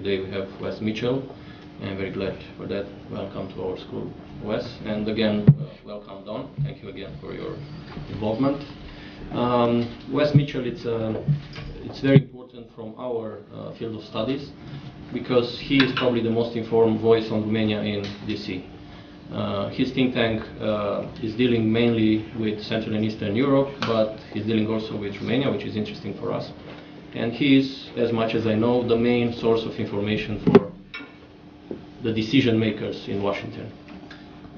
today we have Wess Mitchell. I'm very glad for that. Welcome to our school, Wess. And again, welcome, Don. Thank you again for your involvement. Wess Mitchell, it's very important from our field of studies because he is probably the most informed voice on Romania in DC. His think tank is dealing mainly with Central and Eastern Europe, but he's dealing also with Romania, which is interesting for us. And he is, as much as I know, the main source of information for the decision makers in Washington.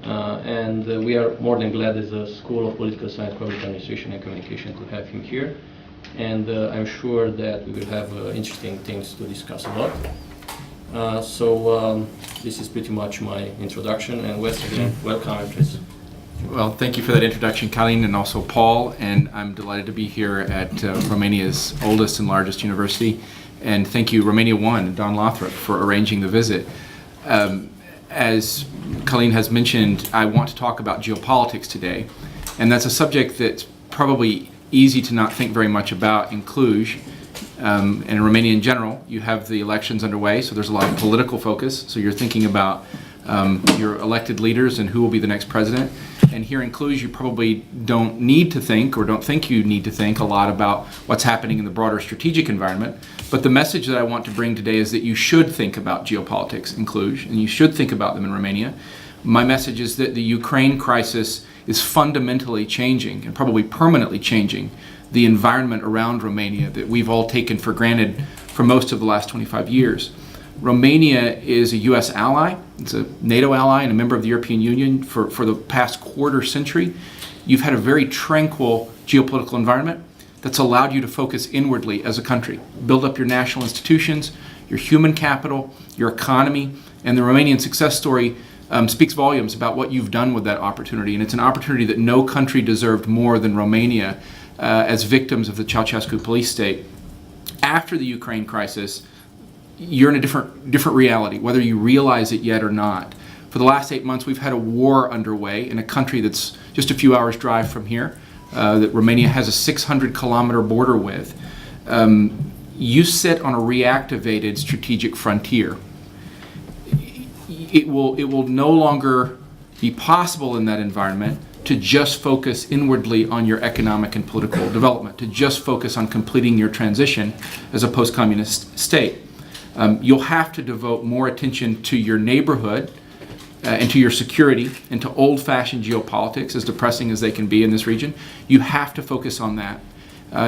We are more than glad as a School of Political Science, Public Administration and Communication to have him here. And I'm sure that we will have interesting things to discuss about. This is pretty much my introduction. And Wess, again, welcome, please. Well, thank you for that introduction, Colleen, and also Paul. And I'm delighted to be here at Romania's oldest and largest university. And thank you, RomaniaOne and Don Lothrop, for arranging the visit. As Colleen has mentioned, I want to talk about geopolitics today. And that's a subject that's probably easy to not think very much about in Cluj. And in Romania in general, you have the elections underway, so there's a lot of political focus. So you're thinking about your elected leaders and who will be the next president. And here in Cluj, you probably don't need to think, or don't think you need to think a lot about what's happening in the broader strategic environment. But the message that I want to bring today is that you should think about geopolitics in Cluj, and you should think about them in Romania. My message is that the Ukraine crisis is fundamentally changing, and probably permanently changing, the environment around Romania that we've all taken for granted for most of the last 25 years. Romania is a U.S. ally, it's a NATO ally and a member of the European Union for the past quarter century. You've had a very tranquil geopolitical environment that's allowed you to focus inwardly as a country, build up your national institutions, your human capital, your economy, and the Romanian success story speaks volumes about what you've done with that opportunity. And it's an opportunity that no country deserved more than Romania as victims of the Ceausescu police state. After the Ukraine crisis, you're in a different reality, whether you realize it yet or not. For the last 8 months, we've had a war underway in a country that's just a few hours' drive from here, that Romania has a 600-kilometer border with. You sit on a reactivated strategic frontier. It will no longer be possible in that environment to just focus inwardly on your economic and political development, to just focus on completing your transition as a post-communist state. You'll have to devote more attention to your neighborhood and to your security and to old-fashioned geopolitics, as depressing as they can be in this region. You have to focus on that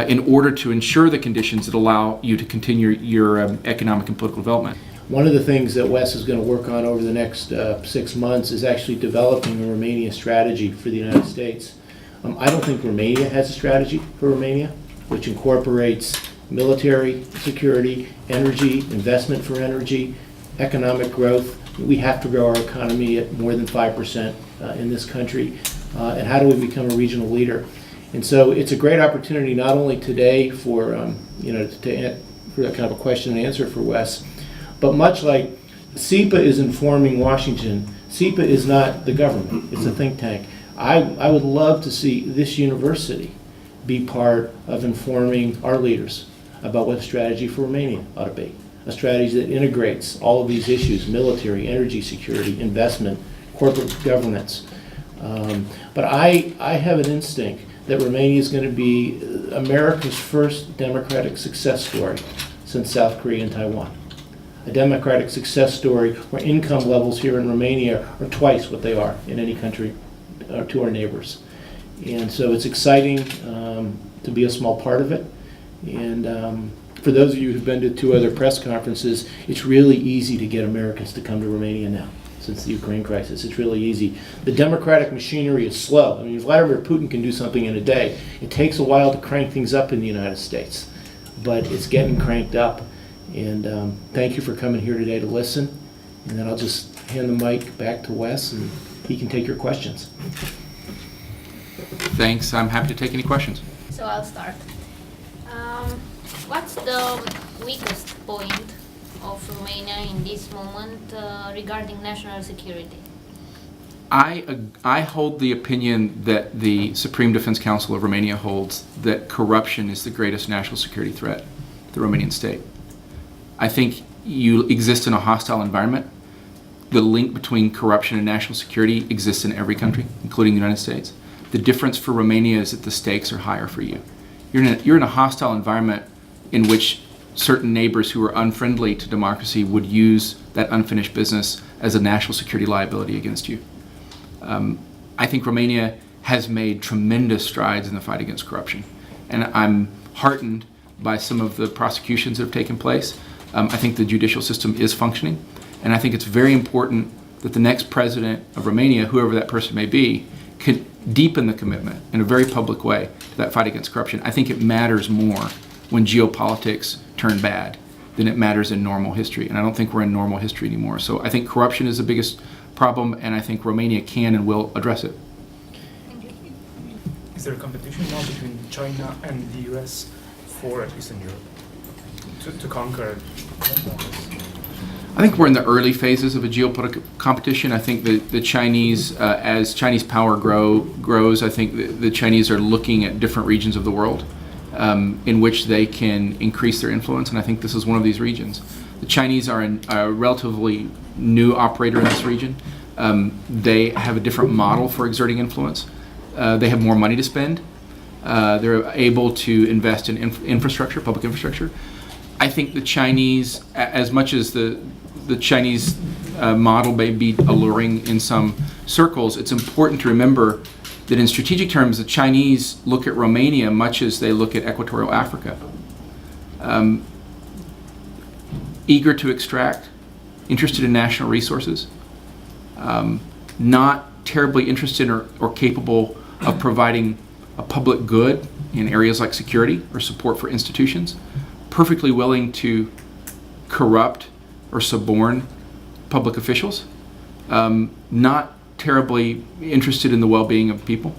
in order to ensure the conditions that allow you to continue your economic and political development. One of the things that Wess is going to work on over the next 6 months is actually developing a Romania strategy for the United States. I don't think Romania has a strategy for Romania, which incorporates military security, energy, investment for energy, economic growth. We have to grow our economy at more than 5% in this country. And how do we become a regional leader? And so it's a great opportunity not only today for for that kind of a question and answer for Wess, but much like CEPA is informing Washington, CEPA is not the government, it's a think tank. I would love to see this university be part of informing our leaders about what a strategy for Romania ought to be. A strategy that integrates all of these issues: military, energy security, investment, corporate governance. But I have an instinct that Romania is going to be America's first democratic success story since South Korea and Taiwan. A democratic success story where income levels here in Romania are twice what they are in any country to our neighbors. And so it's exciting to be a small part of it. And for those of you who've been to 2 other press conferences, it's really easy to get Americans to come to Romania now since the Ukraine crisis. It's really easy. The democratic machinery is slow. I mean, Vladimir Putin can do something in a day. It takes a while to crank things up in the United States, but it's getting cranked up. And thank you for coming here today to listen. And then I'll just hand the mic back to Wess, and he can take your questions. Thanks. I'm happy to take any questions. So I'll start. What's the weakest point of Romania in this moment regarding national security? I hold the opinion that the Supreme Defense Council of Romania holds, that corruption is the greatest national security threat to the Romanian state. I think you exist in a hostile environment. The link between corruption and national security exists in every country, including the United States. The difference for Romania is that the stakes are higher for you. You're in a hostile environment in which certain neighbors who are unfriendly to democracy would use that unfinished business as a national security liability against you. I think Romania has made tremendous strides in the fight against corruption. And I'm heartened by some of the prosecutions that have taken place. I think the judicial system is functioning. And I think it's very important that the next president of Romania, whoever that person may be, can deepen the commitment in a very public way to that fight against corruption. I think it matters more when geopolitics turn bad than it matters in normal history. And I don't think we're in normal history anymore. So I think corruption is the biggest problem, and I think Romania can and will address it. Is there a competition now between China and the US for, at least in Europe, to conquer? I think we're in the early phases of a geopolitical competition. I think that the Chinese, as Chinese power grows, I think the Chinese are looking at different regions of the world in which they can increase their influence, and I think this is one of these regions. The Chinese are a relatively new operator in this region. They have a different model for exerting influence. They have more money to spend. They're able to invest in infrastructure, public infrastructure. I think the Chinese, as much as the Chinese model may be alluring in some circles, it's important to remember that in strategic terms, the Chinese look at Romania much as they look at Equatorial Africa. Eager to extract, interested in national resources, not terribly interested or capable of providing a public good in areas like security or support for institutions, perfectly willing to corrupt or suborn public officials, not terribly interested in the well-being of people.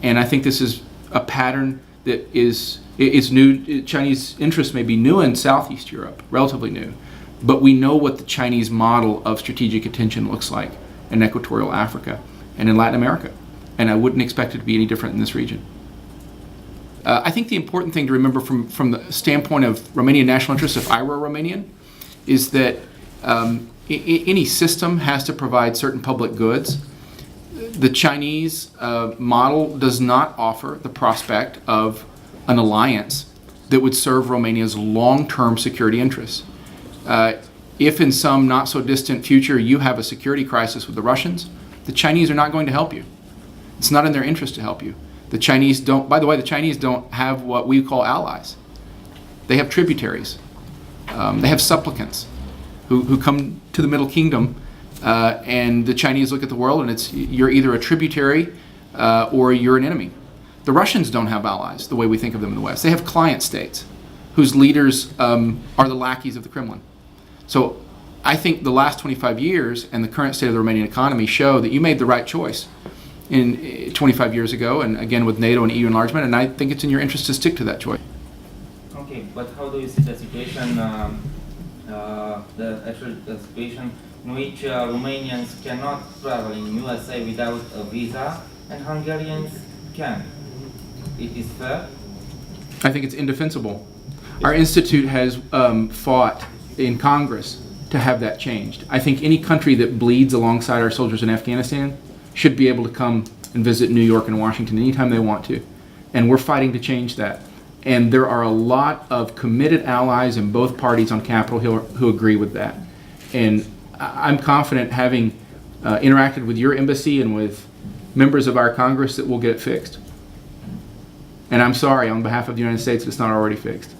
And I think this is a pattern that is new. Chinese interests may be new in Southeast Europe, relatively new, but we know what the Chinese model of strategic attention looks like in Equatorial Africa and in Latin America. And I wouldn't expect it to be any different in this region. I think the important thing to remember from the standpoint of Romanian national interests, if I were a Romanian, is that any system has to provide certain public goods. The Chinese model does not offer the prospect of an alliance that would serve Romania's long-term security interests. If in some not so distant future you have a security crisis with the Russians, the Chinese are not going to help you. It's not in their interest to help you. The Chinese don't, by the way, the Chinese don't have what we call allies. They have tributaries. They have supplicants who come to the Middle Kingdom, and the Chinese look at the world and you're either a tributary or you're an enemy. The Russians don't have allies the way we think of them in the West. They have client states whose leaders are the lackeys of the Kremlin. So I think the last 25 years and the current state of the Romanian economy show that you made the right choice in 25 years ago, and again with NATO and EU enlargement, and I think it's in your interest to stick to that choice. Okay, but how do you see the situation, the situation in which Romanians cannot travel in USA without a visa and Hungarians can? It is fair? I think it's indefensible. Our institute has fought in Congress to have that changed. I think any country that bleeds alongside our soldiers in Afghanistan should be able to come and visit New York and Washington anytime they want to. And we're fighting to change that. And there are a lot of committed allies in both parties on Capitol Hill who agree with that. And I'm confident, having interacted with your embassy and with members of our Congress, that we'll get it fixed. And I'm sorry on behalf of the United States that it's not already fixed.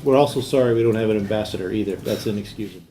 We're also sorry we don't have an ambassador either. That's inexcusable.